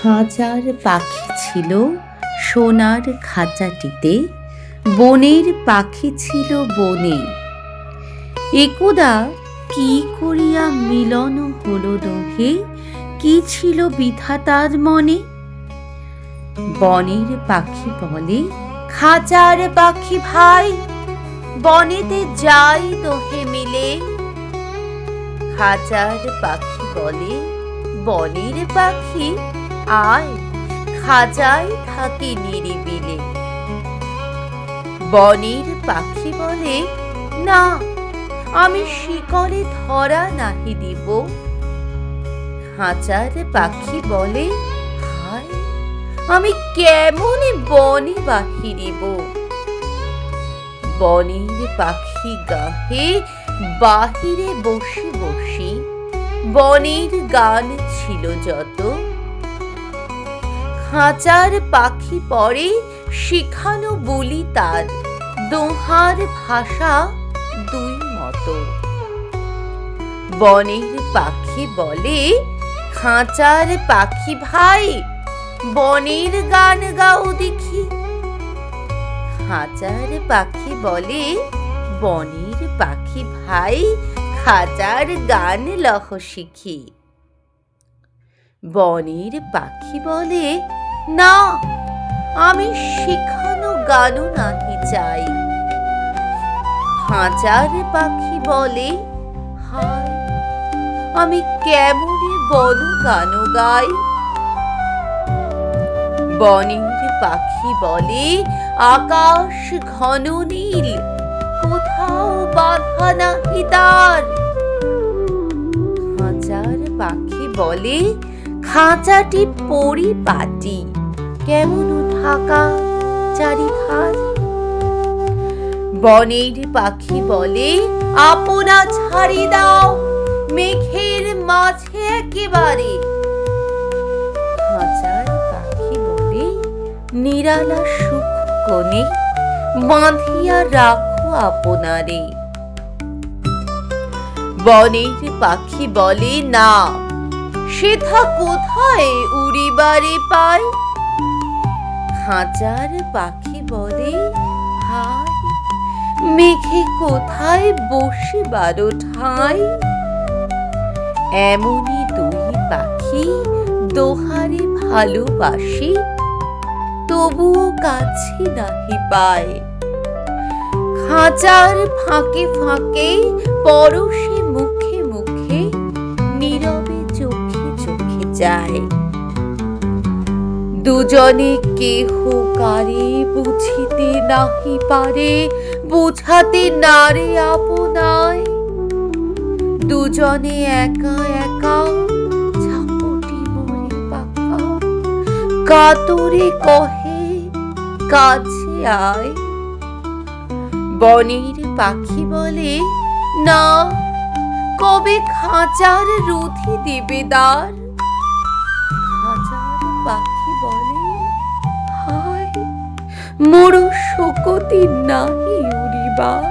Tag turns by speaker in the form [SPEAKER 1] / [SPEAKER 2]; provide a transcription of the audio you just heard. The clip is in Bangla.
[SPEAKER 1] খাঁচার পাখি ছিল সোনার খাঁচাটিতে, বনের পাখি ছিল বনে। একদা কি করিয়া মিলন হলো দোহে, কি ছিল বিধাতার মনে। বনের পাখি বলে, খাঁচার পাখি ভাই, বনেতে যাই দোহে মিলে। খাঁচার পাখি বলে, বনের পাখি আয়, খাঁচায় থাকি নিরিবিলে। বনের পাখি বলে, না আমি শিকলে ধরা নাহি দিব। খাঁচার পাখি বলে, হায় আমি কেমনে বনে বাহিরিব। বনের পাখি গাহে বাহিরে বসে বসি, বনের গান ছিল যত। খাঁচার পাখি পরে শিখানো বলি তার, দোহার ভাষা দুই মতো। বনের পাখি বলে, খাঁচার পাখি ভাই, বনের গান গাও দেখি। খাঁচার পাখি বলে, বনের পাখি ভাই, খাঁচার গান লহ শিখি। বনের পাখি বলে, না আমি শিখানো গানও নাহি চাই। খাঁচার পাখি বলে, হায় আমি কেমনে বন গান গাই। বনের পাখি বলে, আকাশ ঘন নীল, কোথাও বাধা নাহি তার। খাঁচার পাখি বলে, খাঁচাটি পরিপাটি, কেমন ঢাকা চারিধার। বনের পাখি বলে, আপনা ছাড়ি দাও মেঘের মাঝে একেবারে। খাঁচার পাখি বলে, নিরালা সুখ কোণে বাঁধিয়া রাখো আপনারে। বনের পাখি বলে, না সেথা কোথায় উড়িবারে পায়। খাঁচার পাখি বলে, হায় মেঘে কোথায় বসিবার ঠাঁই। এমনি দুই পাখি দোহারে ভালোবাসি, তবুও কাছে নাহি পায়। খাঁচার ফাঁকে ফাঁকে পরশে মুখে মুখে, নীরবে চোখে চোখে যায়। দুজনে কেহ কারে বুঝিতে নাহি পারে, বুঝাতে নারে আপনায়। দুজনে একা একা ঝাপটি মরে পাকা, কাতরে কহে কাছে আয়। বনের পাখি বলে, না কবে খাঁচার রুধি দেবে দ্বার। খাঁচার পাখি বলে, হায় মোর শোকতি নাহি উড়িবার।